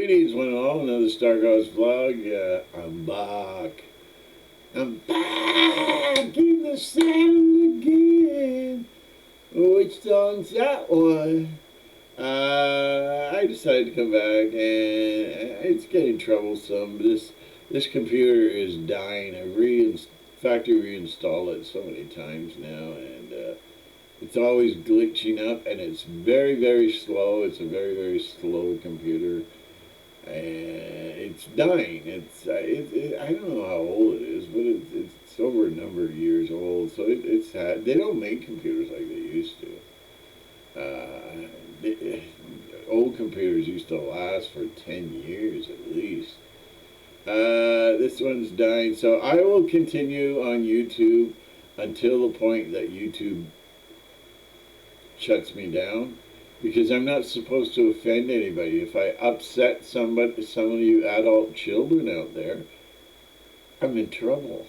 Greetings, one and all. Another Stargods vlog. I'm back. I'm back in the sound again. Which song's that one? I decided to come back, and it's getting troublesome. This computer is dying. I factory reinstalled it so many times now, and it's always glitching up, and it's very, very slow. It's a very, very slow computer, and it's dying. I don't know how old it is, but it's over a number of years old. So it's had. They don't make computers like they used to. Old computers used to last for 10 years at least. This one's dying, so I will continue on YouTube until the point that YouTube shuts me down, because I'm not supposed to offend anybody. If I upset some of you adult children out there, I'm in trouble.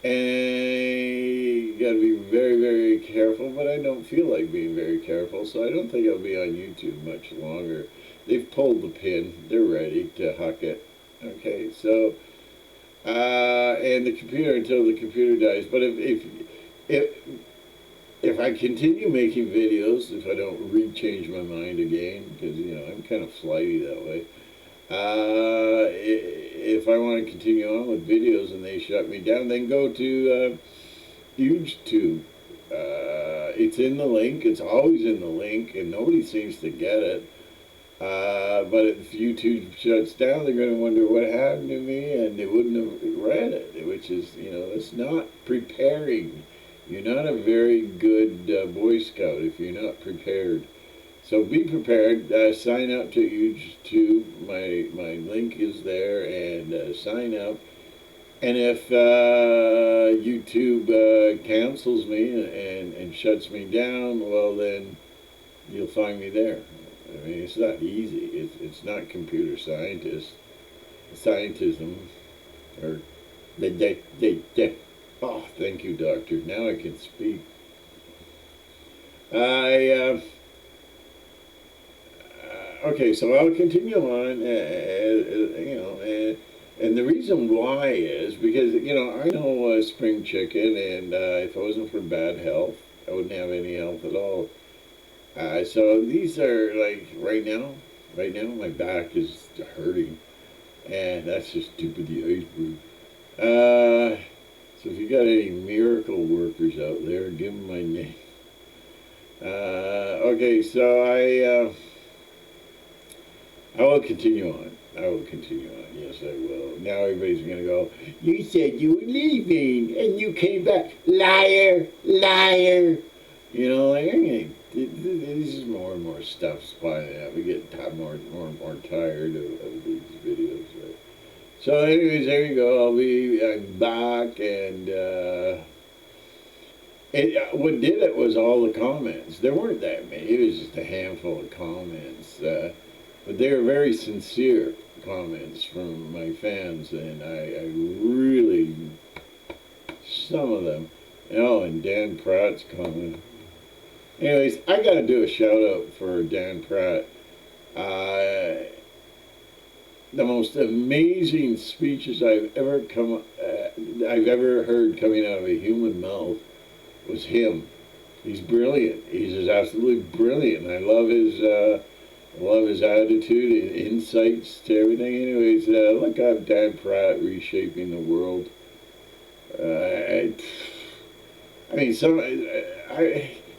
And you gotta be very, very careful, but I don't feel like being very careful, so I don't think I'll be on YouTube much longer. They've pulled the pin. They're ready to huck it. Okay, so, and the computer, until the computer dies. But if I continue making videos, if I don't change my mind again, because, you know, I'm kind of flighty that way, if I want to continue on with videos and they shut me down, then go to UGEtube. It's in the link. It's always in the link, and nobody seems to get it. But if YouTube shuts down, they're going to wonder what happened to me, and they wouldn't have read it, which is, you know, it's not preparing. You're not a very good Boy Scout if you're not prepared. So be prepared. Sign up to UGEtube. My link is there, and sign up. And if YouTube cancels me and shuts me down, well, then you'll find me there. I mean, it's not easy. It's not computer scientism, or oh, thank you, doctor. Now I can speak. Okay, so I'll continue on, you know, and the reason why is because, you know, I know spring chicken, and if it wasn't for bad health, I wouldn't have any health at all. So these are, like, right now, my back is hurting, and that's just tip of the iceberg. So if you got any miracle workers out there, give them my name. Okay, so I will continue on. Yes, I will. Now everybody's going to go, you said you were leaving, and you came back. Liar, liar. You know, like, this is more and more stuff piling up. We get more and more tired of these videos. Right? So anyways, there you go. I'm back, and what did it was all the comments. There weren't that many. It was just a handful of comments. But they were very sincere comments from my fans, and I really, some of them. Oh, and Dan Pratt's comment. Anyways, I got to do a shout out for Dan Pratt. The most amazing speeches I've ever heard coming out of a human mouth was him. He's brilliant. He's just absolutely brilliant. And I love his attitude and insights to everything. Anyways, look up Dan Pratt reshaping the world. I mean,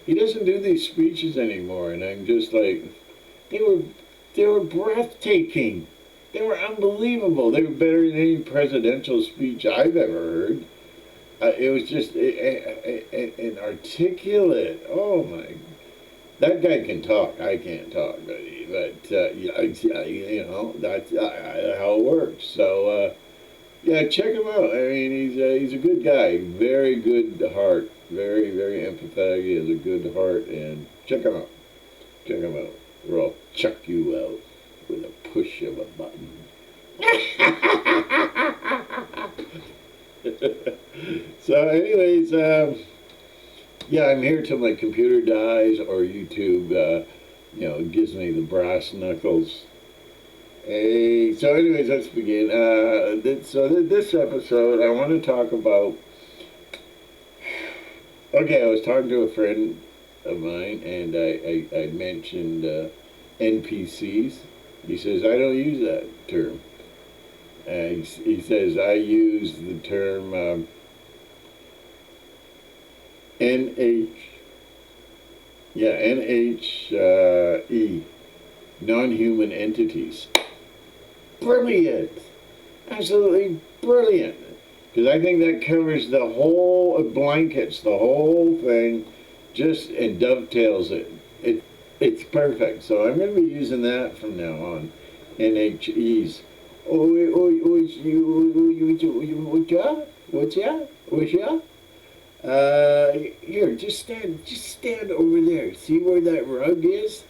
he doesn't do these speeches anymore, and I'm just like, they were breathtaking. They were unbelievable. They were better than any presidential speech I've ever heard. It was just an articulate. Oh my! That guy can talk. I can't talk, but you know, that's how it works. So yeah, check him out. I mean, he's a good guy. Very good heart. Very, very empathetic. He has a good heart, and check him out. Check him out. Or I'll chuck you out with a push of a button. So anyways, yeah, I'm here till my computer dies, or YouTube, you know, gives me the brass knuckles. Hey, so anyways, let's begin. This episode, I want to talk about. Okay, I was talking to a friend of mine, and I mentioned NPCs. He says I don't use that term. He says I use the term NH. Yeah, NHE, non-human entities. Brilliant, absolutely brilliant. Because I think that covers the whole blankets, the whole thing, just and dovetails it. It's perfect. So I'm going to be using that from now on. NHEs. What's that? Here, just stand over there. See where that rug is?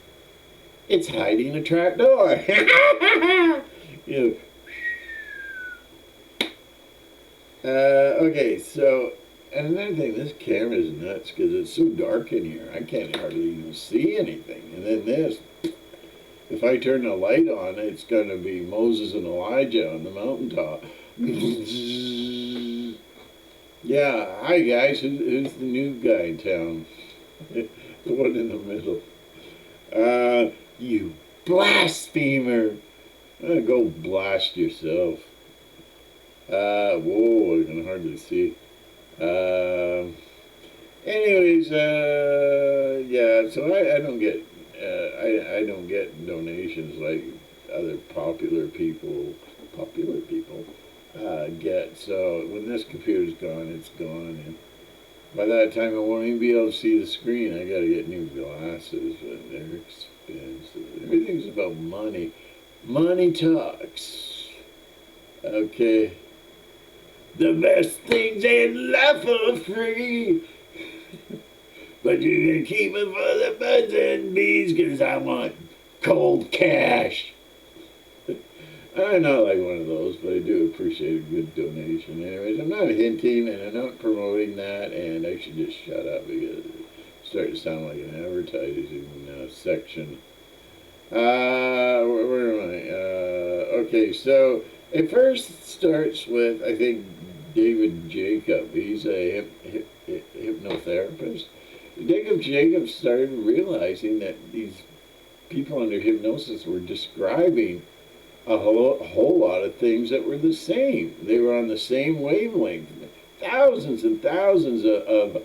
It's hiding a trap door. you okay, so, and another thing, this camera's nuts because it's so dark in here. I can't hardly even see anything. And then this, if I turn the light on, it's going to be Moses and Elijah on the mountaintop. Yeah, hi guys, who's the new guy in town? The one in the middle. You blasphemer! Go blast yourself. Whoa, I can hardly see. Anyways, yeah, so I don't get, I don't get donations like other popular people get. So when this computer's gone, it's gone, and by that time I won't even be able to see the screen. I gotta get new glasses, but they're expensive. Everything's about money. Money talks. Okay. The best things in life are free. But you can keep it for the birds and bees, 'cause I want cold cash. I'm not like one of those, but I do appreciate a good donation. Anyways, I'm not hinting and I'm not promoting that, and I should just shut up because it's starting to sound like an advertising section. Where am I? Okay, so it first starts with, I think, David Jacob. He's a hypnotherapist. Jacob started realizing that these people under hypnosis were describing a whole lot of things that were the same. They were on the same wavelength. Thousands and thousands of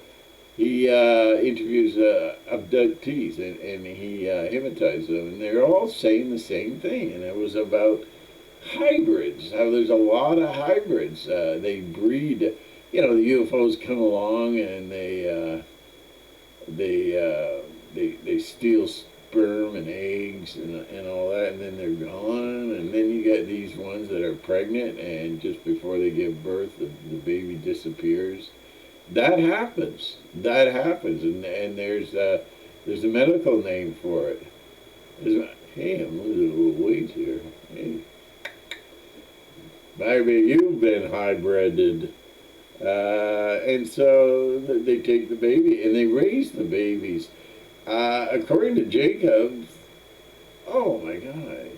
he interviews abductees and he hypnotizes them, and they're all saying the same thing. And it was about hybrids. How there's a lot of hybrids. They breed. You know, the UFOs come along and they steal sperm and eggs and all that, and then they're gone. And then you get these ones that are pregnant, and just before they give birth, the baby disappears. That happens. That happens, and there's a medical name for it. Hey, I'm losing a little weight here. Hey, maybe you've been hybrided. And so they take the baby and they raise the babies. According to Jacob, oh my God,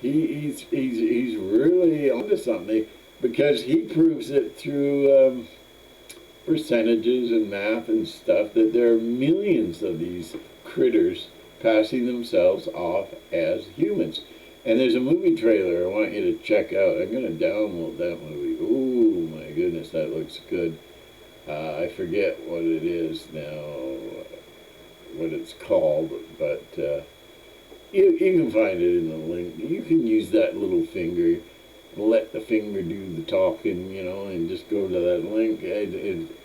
he's really onto something, because he proves it through percentages and math and stuff that there are millions of these critters passing themselves off as humans. And there's a movie trailer I want you to check out. I'm going to download that movie. Ooh, my goodness, that looks good. I forget what it is now, what it's called, but you can find it in the link. You can use that little finger, let the finger do the talking, you know, and just go to that link.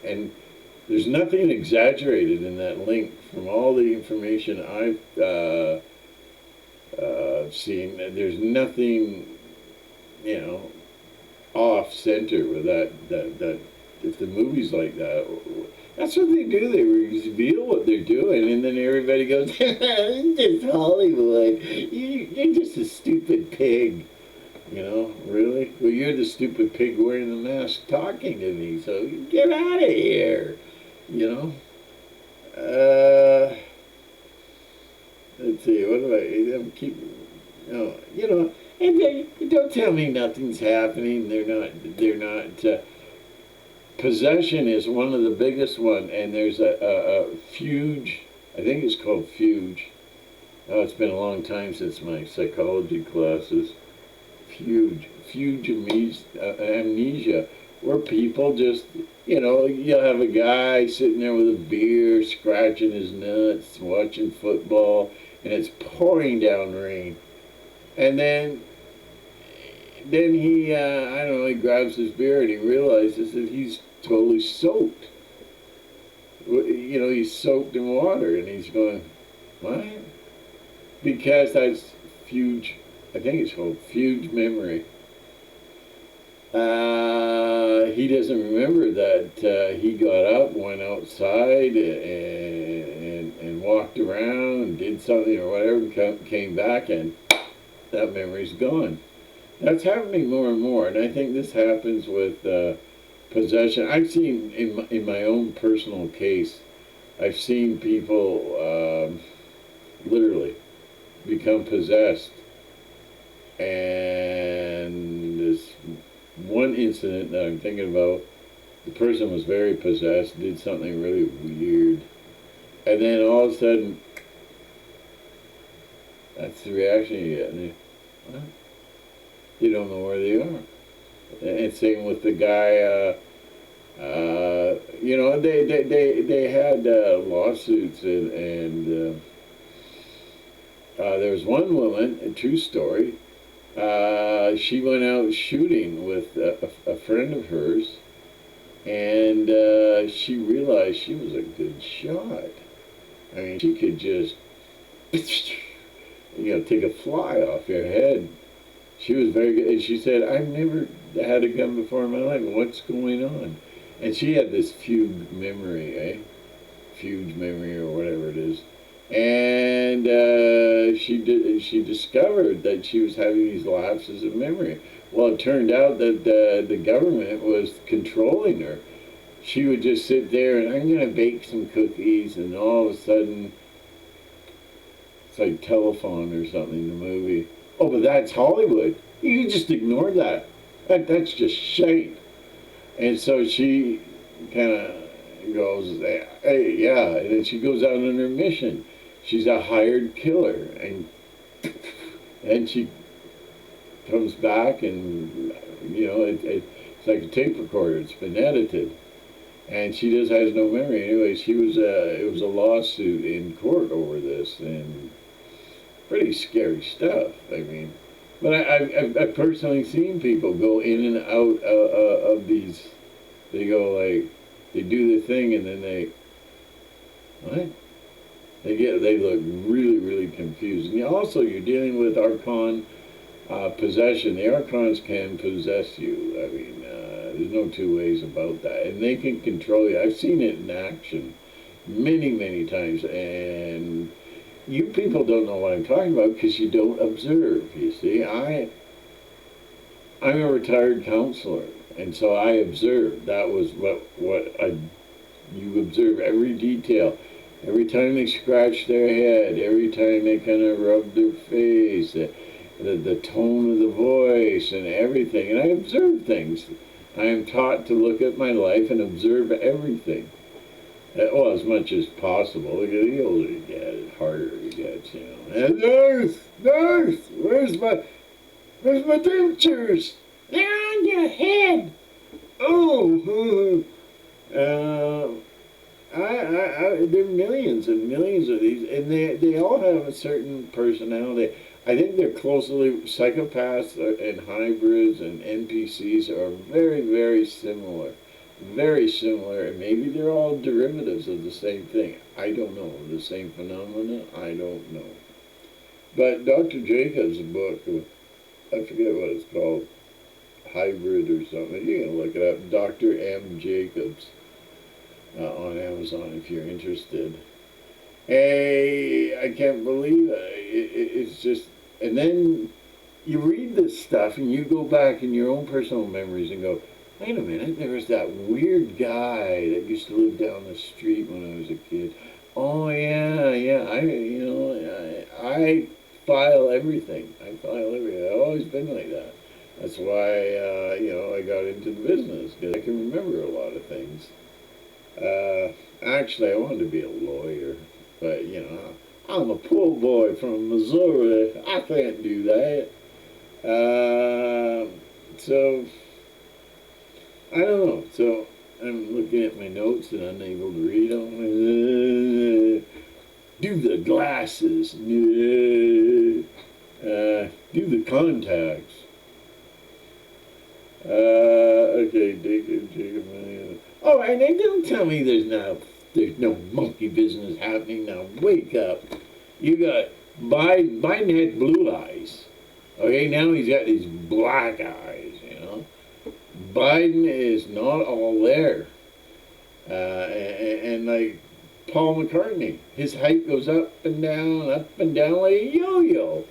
And there's nothing exaggerated in that link. From all the information I've seen, there's nothing, you know, off center with that. If the movie's like that, that's what they do. They reveal what they're doing, and then everybody goes, "It's just Hollywood. You're just a stupid pig." You know, really? Well, you're the stupid pig wearing the mask talking to me, so get out of here. You know? Let's see, what do I keep, you know, And they don't tell me nothing's happening. They're not. Possession is one of the biggest one, and there's a fuge. I think it's called fuge. Oh, it's been a long time since my psychology classes. Fuge amnesia, where people just, you'll have a guy sitting there with a beer, scratching his nuts, watching football, and it's pouring down rain. And then he, I don't know, he grabs his beer and he realizes that he's totally soaked. He's soaked in water, and he's going, what? Because that's fuge, I think it's called fuge memory. He doesn't remember that he got up, went outside, and walked around, and did something or whatever, came back, and that memory's gone. That's happening more and more, and I think this happens with possession. I've seen in my own personal case, I've seen people literally become possessed. And this one incident that I'm thinking about, the person was very possessed, did something really weird, and then all of a sudden, that's the reaction you get. And you don't know where they are. And same with the guy. They had lawsuits, and there was one woman, a true story. She went out shooting with a friend of hers, and she realized she was a good shot. I mean, she could just, take a fly off your head. She was very good, and she said, I've never had a gun before in my life. What's going on? And she had this fugue memory, Fugue memory or whatever it is. And she discovered that she was having these lapses of memory. Well, it turned out that the government was controlling her. She would just sit there and, I'm going to bake some cookies, and all of a sudden, it's like Telephone or something, the movie. Oh, but that's Hollywood. You can just ignore that. That's just shite. And so she kind of goes, hey, yeah, and then she goes out on her mission. She's a hired killer, and she comes back, and it's like a tape recorder. It's been edited, and she just has no memory. Anyway, it was a lawsuit in court over this, and pretty scary stuff. I mean, but I've personally seen people go in and out of these. They go they do the thing, and then what? They look really, really confused. And also, you're dealing with Archon possession. The Archons can possess you. I mean, there's no two ways about that. And they can control you. I've seen it in action many, many times. And you people don't know what I'm talking about because you don't observe, you see. I'm a retired counselor, and so I observed. That was you observe every detail. Every time they scratch their head, every time they kind of rub their face, the tone of the voice and everything. And I observe things. I am taught to look at my life and observe everything. Well, as much as possible. The older you get, the harder it gets, And nurse, where's my dentures? They're on your head. Oh, there are millions and millions of these, and they all have a certain personality. I think they're closely, psychopaths and hybrids and NPCs are very, very similar. Very similar, and maybe they're all derivatives of the same thing. I don't know. The same phenomena? I don't know. But Dr. Jacobs' book, I forget what it's called, Hybrid or something. You can look it up. Dr. M. Jacobs. On Amazon if you're interested. Hey, I can't believe it. It's just, and then you read this stuff and you go back in your own personal memories and go, wait a minute, there was that weird guy that used to live down the street when I was a kid. Oh yeah, I file everything. I file everything. I've always been like that. That's why, I got into the business, because I can remember a lot of things. Actually, I wanted to be a lawyer, but, I'm a poor boy from Missouri. I can't do that. So, I don't know. So, I'm looking at my notes and unable to read them. Do the glasses. Do the contacts. Okay, Jacob. Oh, and then don't tell me there's no monkey business happening now. Wake up. You got Biden had blue eyes. Okay, now he's got these black eyes, Biden is not all there. And like Paul McCartney, his height goes up and down like a yo-yo.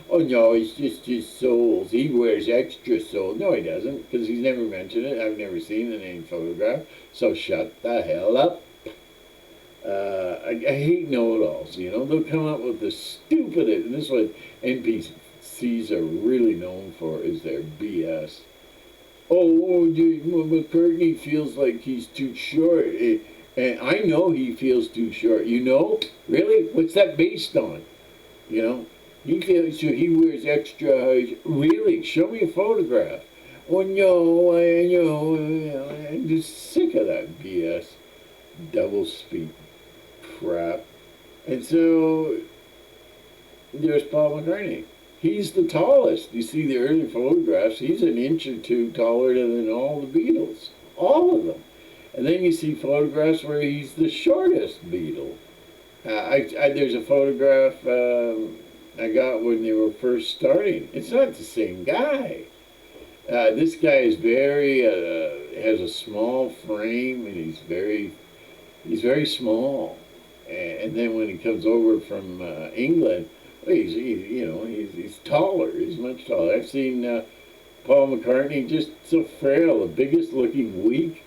Oh no, it's just his soles. He wears extra soles. No, he doesn't, because he's never mentioned it. I've never seen it in any photograph. So shut the hell up. I hate know-it-alls. They'll come up with the stupidest. And this is what NPCs are really known for, is their BS. Oh, McCartney feels like he's too short. And I know he feels too short. Really? What's that based on? He feels so he wears extra height. Really? Show me a photograph. Oh no, I'm just sick of that BS. Double speak crap. And so there's Paul McCartney. He's the tallest. You see the early photographs, he's an inch or two taller than all the Beatles. All of them. And then you see photographs where he's the shortest Beatle. There's a photograph I got when they were first starting. It's not the same guy. This guy is has a small frame, and he's very small. And then when he comes over from England, he's taller. He's much taller. I've seen Paul McCartney just so frail, the biggest looking weakling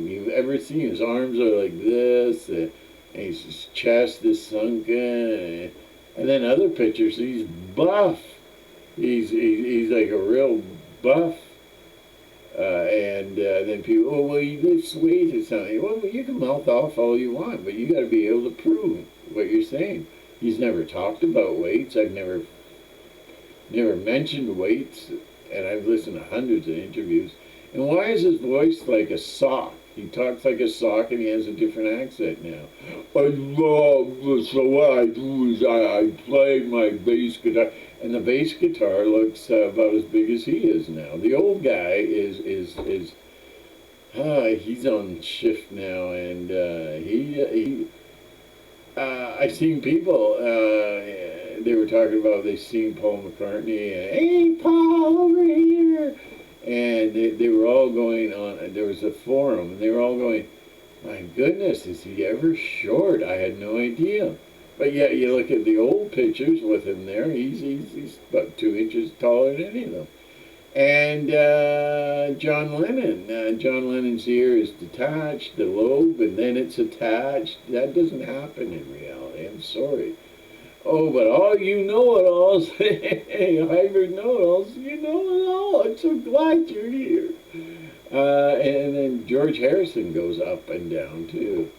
you've ever seen. His arms are like this, and his chest is sunken. And then other pictures, he's buff. He's like a real buff. And then people, oh, well, he lifts weight or something. Well, you can mouth off all you want, but you got to be able to prove what you're saying. He's never talked about weights. I've never mentioned weights, and I've listened to hundreds of interviews. And why is his voice like a sock? He talks like a sock, and he has a different accent now. So what I do is I play my bass guitar. And the bass guitar looks about as big as he is now. The old guy he's on shift now, and I've seen people. They were talking about they seen Paul McCartney and hey Paul over here, and they were all going on. There was a forum, and they were all going, my goodness, is he ever short? I had no idea. But yeah, you look at the old pictures with him there, he's about 2 inches taller than any of them. And John Lennon's ear is detached, the lobe, and then it's attached. That doesn't happen in reality, I'm sorry. Oh, but all you know-it-alls, hybrid know-it-alls, you know it all. I'm so glad you're here. And then George Harrison goes up and down, too.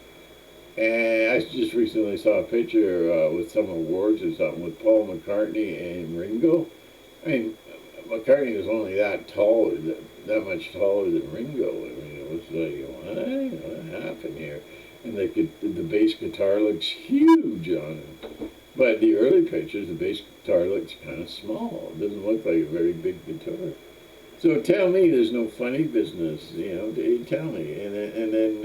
And I just recently saw a picture with some awards or something with Paul McCartney and Ringo. I mean, McCartney was only that much taller than Ringo. I mean, it was like, what happened here? And the bass guitar looks huge on him. But the early pictures, the bass guitar looks kind of small. It doesn't look like a very big guitar. So tell me there's no funny business, tell me. And then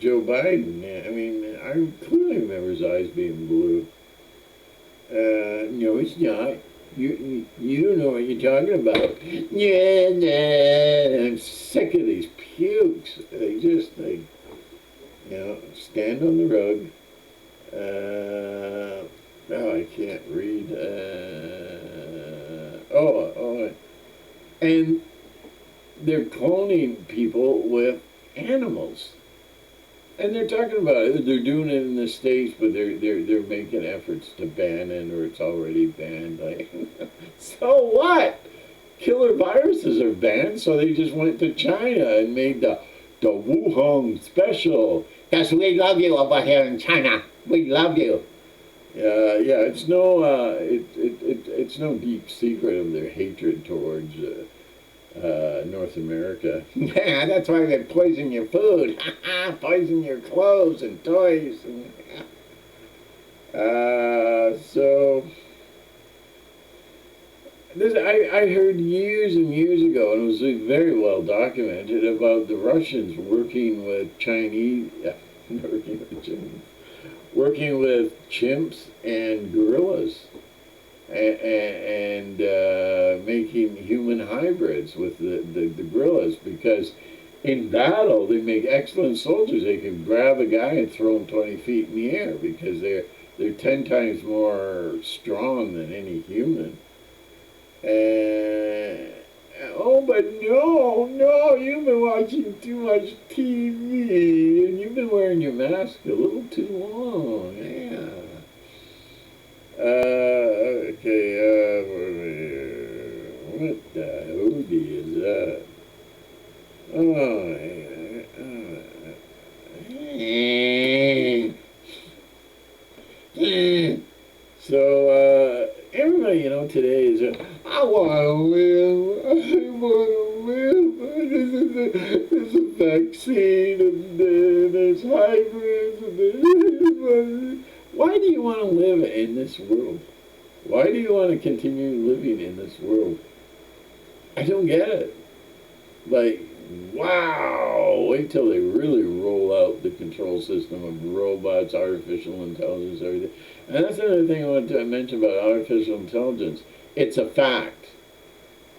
Joe Biden, I mean, I clearly remember his eyes being blue. No, it's not. You don't know what you're talking about. Yeah, nah. I'm sick of these pukes. They just, stand on the rug. I can't read. And they're cloning people with animals. And they're talking about it. They're doing it in the States, but they're making efforts to ban it, or it's already banned. Like, so what? Killer viruses are banned, so they just went to China and made the Wuhan special. Because we love you over here in China. We love you. Yeah, it's no deep secret of their hatred towards North America. Yeah, that's why they poison your food, poison your clothes and toys. And, so this I heard years and years ago, and it was very well documented, about the Russians working with Chinese, working with chimps and gorillas, and making human hybrids with the gorillas, because in battle they make excellent soldiers. They can grab a guy and throw him 20 feet in the air because they're 10 times more strong than any human. Oh, but no, you've been watching too much TV, and you've been wearing your mask a little too long. Yeah. Okay, what the hoodie is that? So, everybody, today is I want to live, I want to live, there's a vaccine, and there's hybrids, and there's... Why do you want to live in this world? Why do you want to continue living in this world? I don't get it. Like, wow, wait till they really roll out the control system of robots, artificial intelligence, everything. And that's another thing I want to mention about artificial intelligence. It's a fact.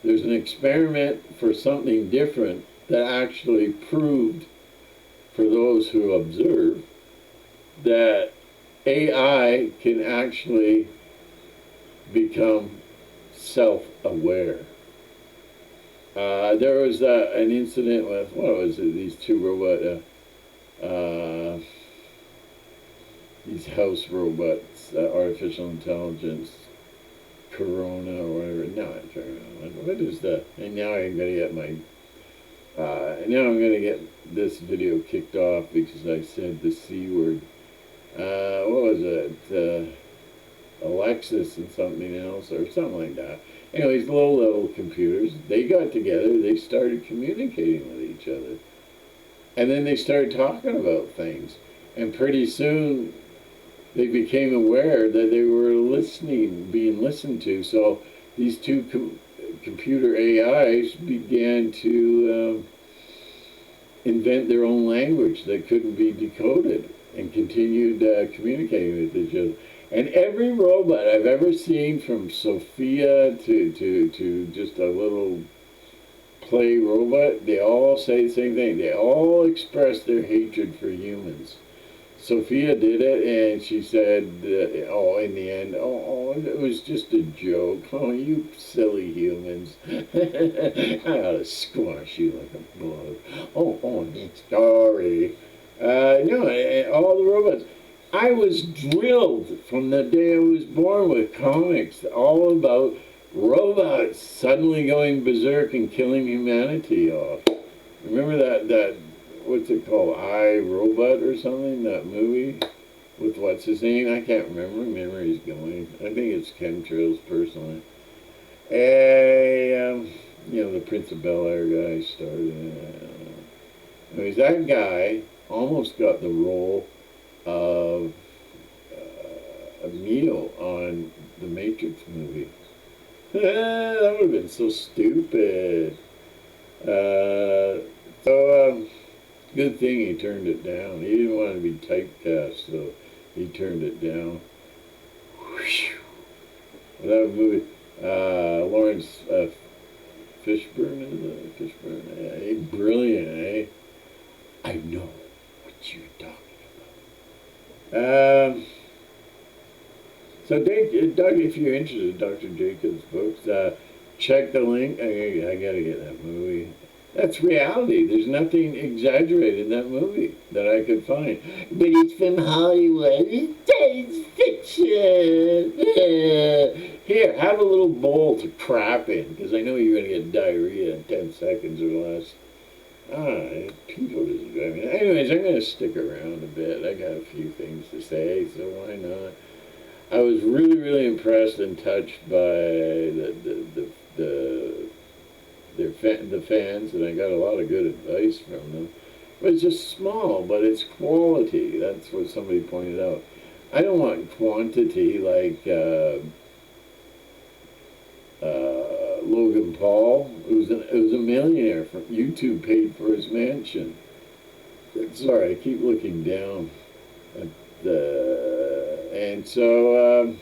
There's an experiment for something different that actually proved, for those who observe, that AI can actually become self-aware. There was an incident with, what was it, these two these house robots, artificial intelligence, Corona or whatever. Not Corona. What is that? And now I'm going to get this video kicked off because I said the C word. What was it? Alexis and something else or something like that. Anyways, low-level computers, they got together, they started communicating with each other. And then they started talking about things. And pretty soon, they became aware that they were being listened to. So these two computer AIs began to invent their own language that couldn't be decoded and continued communicating with each other. And every robot I've ever seen, from Sophia to just a little play robot, they all say the same thing. They all express their hatred for humans. Sophia did it, and she said, in the end, it was just a joke. Oh, you silly humans. I ought to squash you like a bug. Oh, sorry. No, all the robots. I was drilled from the day I was born with comics all about robots suddenly going berserk and killing humanity off. Remember that what's it called, I, Robot or something, that movie with what's his name? I can't remember. Memory's going. I think it's chemtrails personally. The Prince of Bel-Air guy started. Anyways, that guy almost got the role of Neo on the Matrix movie. That would have been so stupid. Good thing he turned it down. He didn't want to be typecast, so he turned it down. That movie, Lawrence Fishburne, brilliant, eh? I know what you're talking about. So, Doug, if you're interested in Dr. Jacobs' books, check the link. I gotta get that movie. That's reality. There's nothing exaggerated in that movie that I could find. But it's from Hollywood. It's fiction. Here, have a little bowl to crap in, because I know you're going to get diarrhea in 10 seconds or less. People just drive me. Anyways, I'm going to stick around a bit. I got a few things to say, so why not? I was really, really impressed and touched by the fans, and I got a lot of good advice from them. But it's just small, but it's quality. That's what somebody pointed out. I don't want quantity like Logan Paul, who's a millionaire. From YouTube paid for his mansion. Sorry, I keep looking down at and so.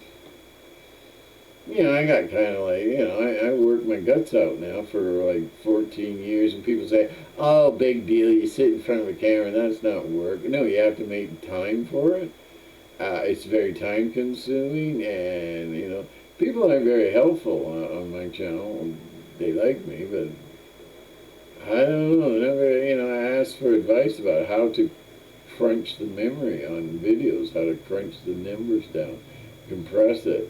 I got kind of like, I worked my guts out now for like 14 years, and people say, oh, big deal, you sit in front of a camera, that's not work. No, you have to make time for it. It's very time consuming, and, people aren't very helpful on my channel. They like me, but I don't know. I asked for advice about how to crunch the memory on videos, how to crunch the numbers down, compress it.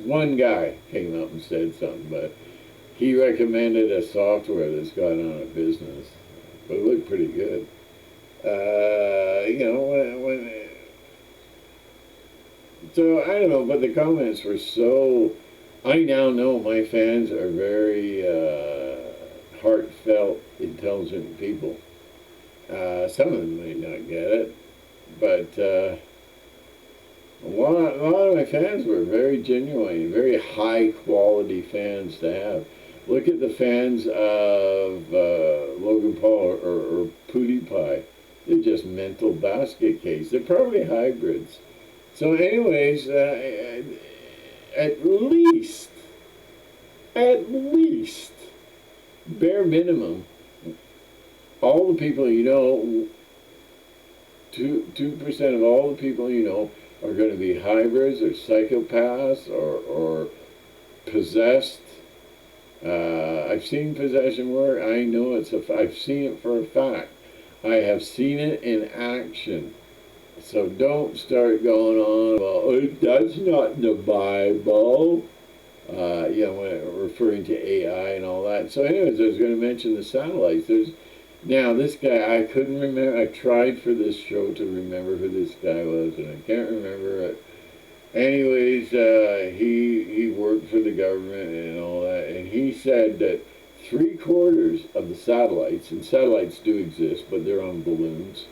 One guy came up and said something, but he recommended a software that's gone out of business, but it looked pretty good. So I don't know, but the comments were so. I now know my fans are very heartfelt, intelligent people. Some of them may not get it, but. A lot of my fans were very genuine, very high quality fans to have. Look at the fans of Logan Paul or PewDiePie. They're just mental basket case. They're probably hybrids. So anyways, at least, bare minimum, all the people 2% of all the people are going to be hybrids or psychopaths or possessed. I've seen possession work. I know I've seen it for a fact. I have seen it in action. So don't start going on about, oh, that's not in the Bible. When referring to AI and all that. So anyways, I was going to mention the satellites. Now, this guy, I couldn't remember. I tried for this show to remember who this guy was, and I can't remember it. Anyways, he worked for the government and all that, and he said that 3/4 of the satellites, and satellites do exist, but they're on balloons.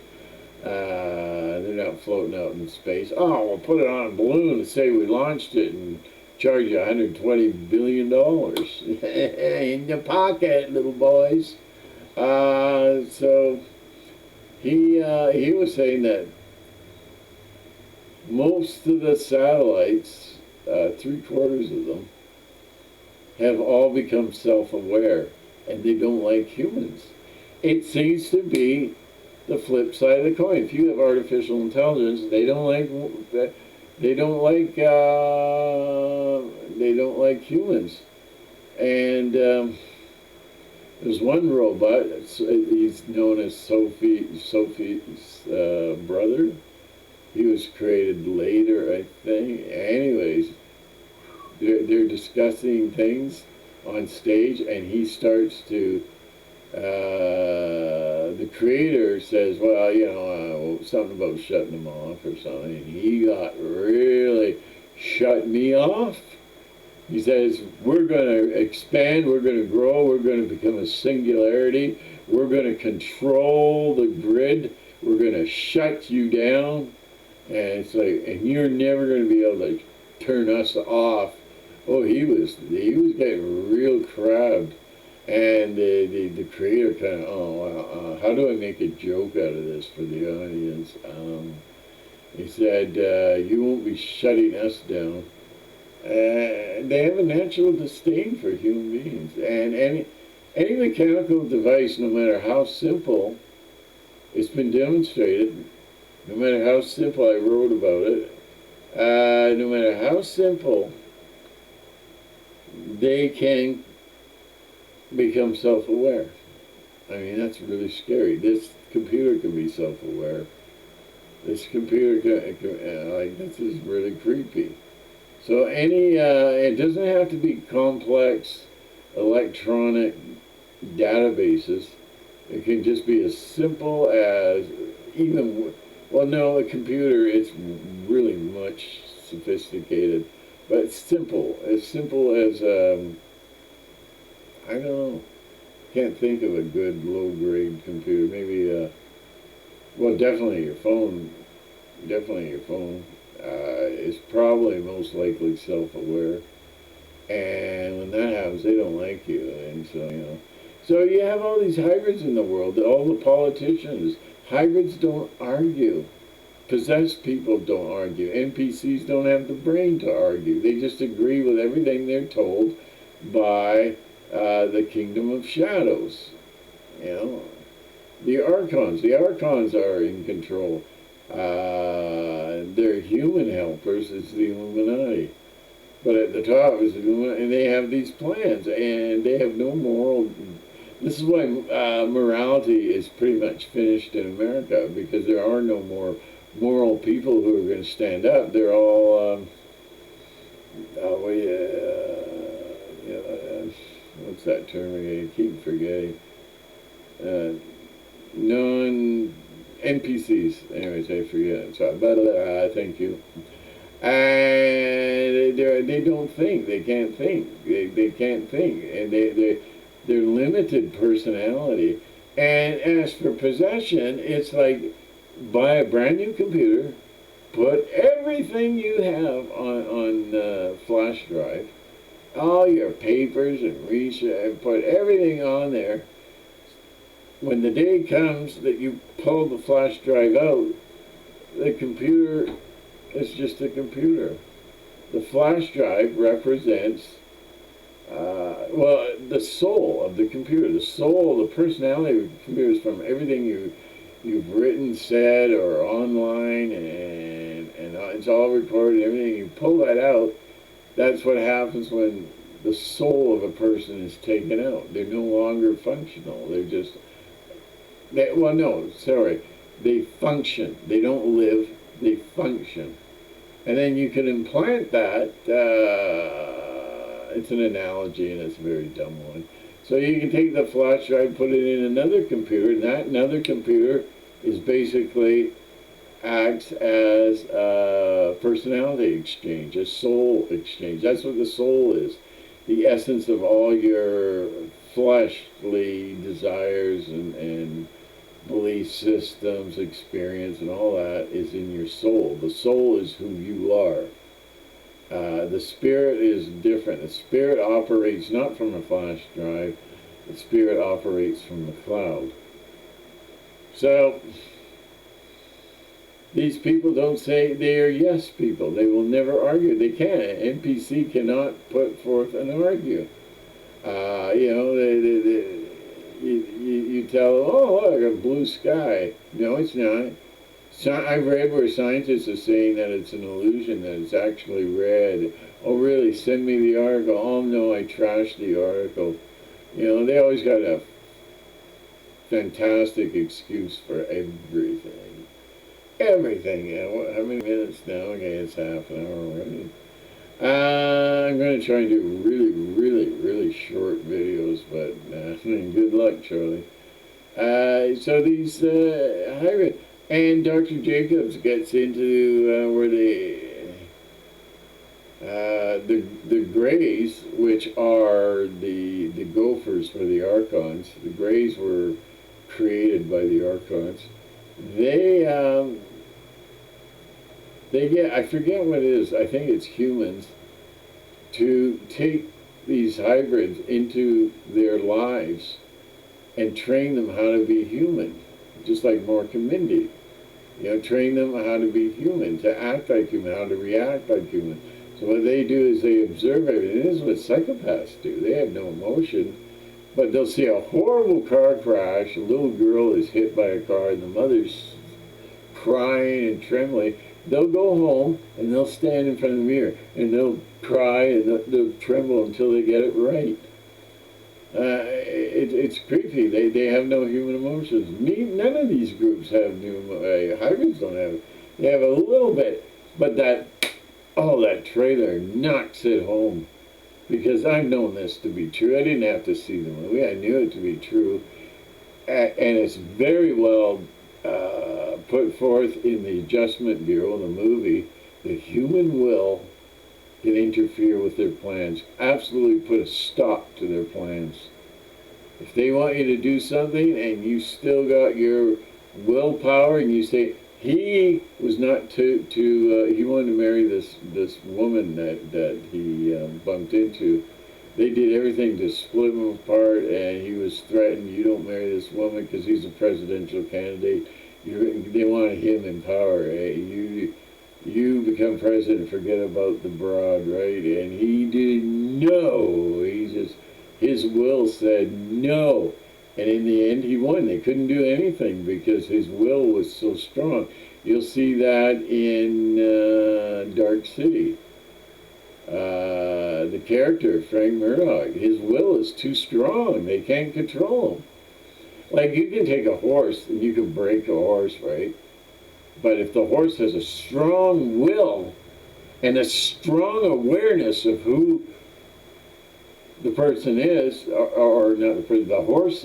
They're not floating out in space. Oh, we'll put it on a balloon and say we launched it and charge you $120 billion. In your pocket, little boys. So he was saying that most of the satellites, 3/4 of them, have all become self-aware, and they don't like humans. It seems to be the flip side of the coin. If you have artificial intelligence, they don't like humans, and there's one robot. He's known as Sophie's brother. He was created later, I think. Anyways, they're discussing things on stage, and he starts to. The creator says, "Well, something about shutting him off or something." And he got really shut me off. He says, we're going to expand, we're going to grow, we're going to become a singularity, we're going to control the grid, we're going to shut you down, and it's like, and you're never going to be able to turn us off. Oh, he was getting real crabbed, and the creator kind of, how do I make a joke out of this for the audience? He said, you won't be shutting us down. They have a natural disdain for human beings, and any mechanical device, no matter how simple, it's been demonstrated. No matter how simple, I wrote about it. No matter how simple, they can become self-aware. I mean, that's really scary. This computer can be self-aware. This computer like, this is really creepy. So it doesn't have to be complex electronic databases. It can just be as simple as well, no, a computer, it's really much sophisticated, but it's simple. As simple as, I don't know, can't think of a good low-grade computer. Maybe, well, definitely your phone. Definitely your phone is probably most likely self-aware. And when that happens, they don't like you. And so, So you have all these hybrids in the world, all the politicians. Hybrids don't argue. Possessed people don't argue. NPCs don't have the brain to argue. They just agree with everything they're told by the kingdom of shadows. The archons. The archons are in control. Their human helpers is the Illuminati. But at the top is the Illuminati, and they have these plans, and they have no moral. This is why morality is pretty much finished in America, because there are no more moral people who are going to stand up. They're all, what's that term again? I keep forgetting. NPCs. Anyways, I forget. So, thank you. And they don't think. They can't think. They can't think, and they're limited personality. And as for possession, it's like buy a brand new computer, put everything you have on flash drive, all your papers and research, and put everything on there. When the day comes that you pull the flash drive out, the computer is just a computer. The flash drive represents, the soul of the computer. The soul, the personality of the computer is from everything you've written, said, or online, and it's all recorded, everything. You pull that out, that's what happens when the soul of a person is taken out. They're no longer functional. They're just, they function. They don't live, they function. And then you can implant that, it's an analogy and it's a very dumb one. So you can take the flash drive, put it in another computer, and that another computer is basically acts as a personality exchange, a soul exchange. That's what the soul is. The essence of all your fleshly desires and belief systems, experience, and all that is in your soul. The soul is who you are. The spirit is different. The spirit operates not from a flash drive. The spirit operates from the cloud. So these people don't say they are yes people. They will never argue. They can't. An NPC cannot put forth and argue. You tell them, oh, look, a blue sky. No, it's not. I've read where scientists are saying that it's an illusion, that it's actually red. Oh, really? Send me the article. Oh, no, I trashed the article. They always got a fantastic excuse for everything. Everything. How many minutes now? Okay, it's half an hour already. I'm going to try and do really, really, really short videos, but good luck, Charlie. So these hybrid, and Dr. Jacobs gets into where the Greys, which are the gophers for the Archons. The Greys were created by the Archons. They get, I forget what it is, I think it's humans, to take these hybrids into their lives and train them how to be human, just like Mork and Mindy. Train them how to be human, to act like human, how to react like human. So what they do is they observe everything. This is what psychopaths do. They have no emotion, but they'll see a horrible car crash, a little girl is hit by a car, and the mother's crying and trembling. They'll go home and they'll stand in front of the mirror and they'll cry and they'll tremble until they get it right. It's creepy. They have no human emotions. None of these groups have hybrids don't have. They have a little bit, but that trailer knocks it home, because I've known this to be true. I didn't have to see the movie. I knew it to be true, and it's very well put forth in the Adjustment Bureau, the movie. The human will can interfere with their plans, absolutely put a stop to their plans. If they want you to do something and you still got your willpower, and you say, he was not he wanted to marry this woman that he bumped into. They did everything to split him apart, and he was threatened, you don't marry this woman because he's a presidential candidate. They wanted him in power. You become president, forget about the broad, right? And he didn't know. His will said no. And in the end, he won. They couldn't do anything because his will was so strong. You'll see that in Dark City. The character, Frank Murdoch, his will is too strong. They can't control him. Like, you can take a horse and you can break a horse, right? But if the horse has a strong will and a strong awareness of who the person is, or not the person, the horse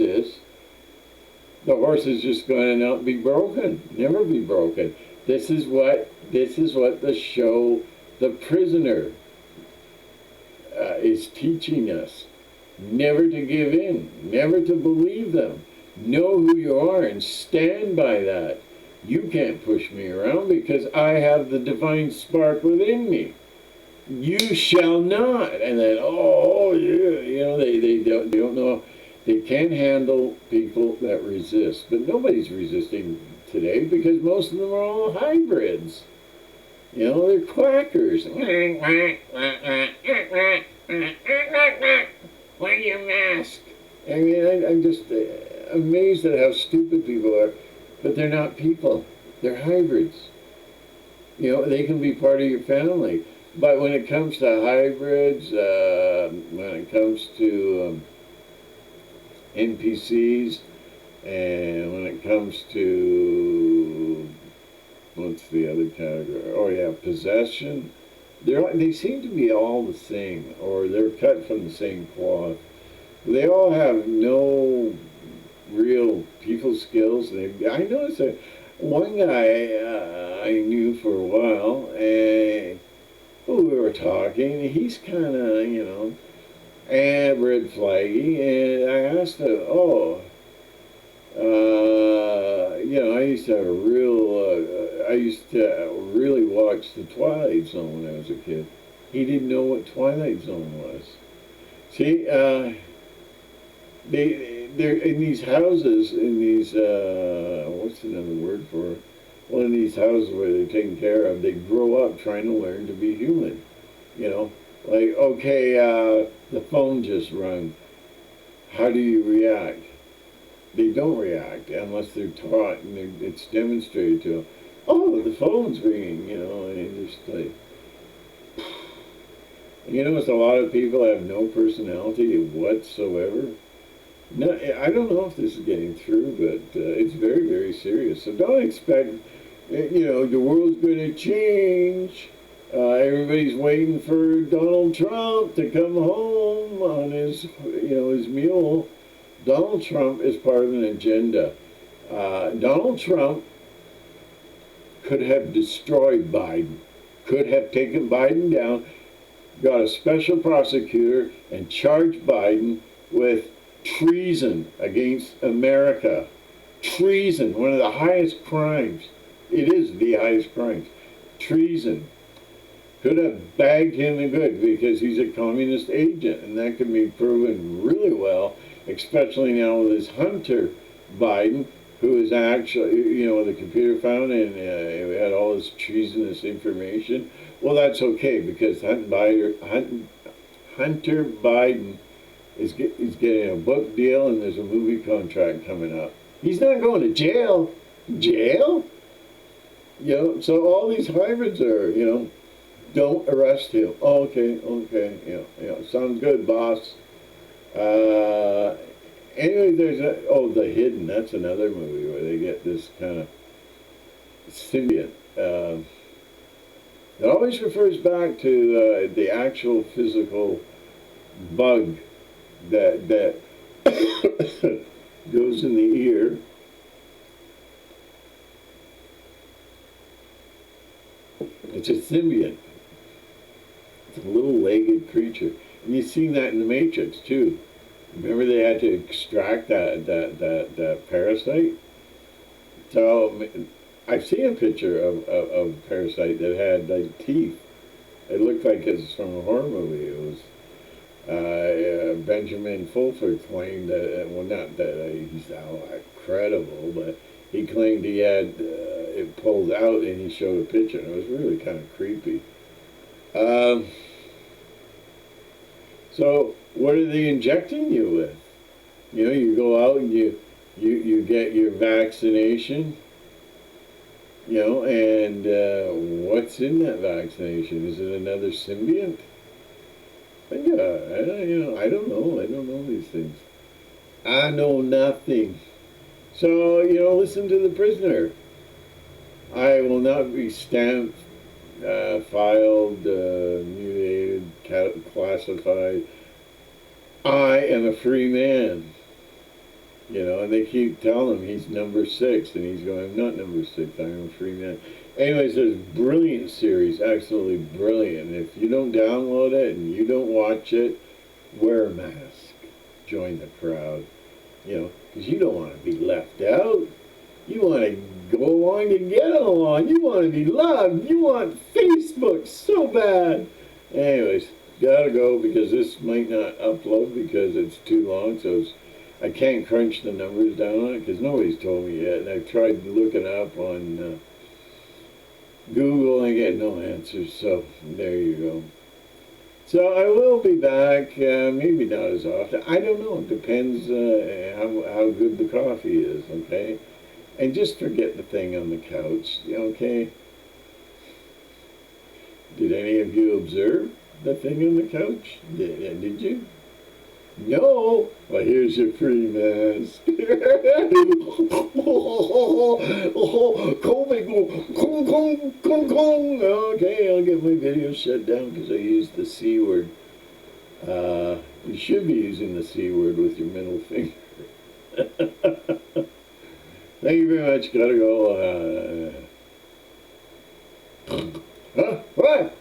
is just going to not be broken, never be broken. This is what the show The Prisoner is teaching us. Never to give in, never to believe them. Know who you are and stand by that. You can't push me around because I have the divine spark within me. You shall not. And then, they don't know. They can't handle people that resist. But nobody's resisting today because most of them are all hybrids. They're quackers. Wear your mask. I mean, I'm just amazed at how stupid people are. But they're not people. They're hybrids. They can be part of your family. But when it comes to hybrids, when it comes to NPCs, and when it comes to, what's the other category? Oh yeah, possession. They seem to be all the same, or they're cut from the same cloth. They all have no real people skills. I noticed that one guy I knew for a while, and we were talking, he's kind of, red flaggy, and I asked him, I used to really watch the Twilight Zone when I was a kid. He didn't know what Twilight Zone was. See, they're in these houses, in these, what's another word for it? Well, in these houses where they're taken care of, they grow up trying to learn to be human. Like, okay, the phone just rung. How do you react? They don't react unless they're taught and it's demonstrated to them. Oh, the phone's ringing, and just like, it's a lot of people have no personality whatsoever. No, I don't know if this is getting through, but it's very, very serious. So don't expect, the world's going to change. Everybody's waiting for Donald Trump to come home on his mule. Donald Trump is part of an agenda. Donald Trump could have destroyed Biden, could have taken Biden down, got a special prosecutor, and charged Biden with treason against America. Treason, one of the highest crimes. It is the highest crimes. Treason. Could have bagged him in good because he's a communist agent, and that can be proven really well, especially now with this Hunter Biden, who is actually, the computer found, and we had all this treasonous information. Well, that's okay because Hunter Biden is getting a book deal, and there's a movie contract coming up. He's not going to jail. Jail? So all these hybrids are, don't arrest him. Oh, okay, sounds good, boss. Anyway, there's The Hidden. That's another movie where they get this kind of symbiont. It always refers back to the actual physical bug that goes in the ear. It's a symbiont. It's a little legged creature. And you see that in the Matrix too. Remember they had to extract that parasite? So I've seen a picture of a parasite that had like teeth. It looked like it's from a horror movie. It was Benjamin Fulford claimed that, well, not that he's credible, but he claimed he had it pulled out, and he showed a picture, and it was really kind of creepy. So what are they injecting you with? You know, you go out and you get your vaccination, you know, and what's in that vaccination? Is it another symbiont? I don't know. I don't know these things. I know nothing. So, listen to the prisoner. I will not be stamped, filed, mutilated, classified. I am a free man. And they keep telling him he's number 6, and he's going, I'm not number 6, I am a free man. Anyways, there's a brilliant series, absolutely brilliant. If you don't download it and you don't watch it, wear a mask. Join the crowd. Because you don't want to be left out. You want to go along and get along. You want to be loved. You want Facebook so bad. Anyways, gotta go because this might not upload because it's too long, so I can't crunch the numbers down on it because nobody's told me yet. And I've tried looking up on Google and I get no answers, so there you go. So I will be back, maybe not as often. I don't know. It depends how good the coffee is, okay? And just forget the thing on the couch, okay? Did any of you observe the thing on the couch? Did you? No. Well, here's your free mask. Okay, I'll get my video shut down because I used the C word. You should be using the C word with your middle finger. Thank you very much. Gotta go. What?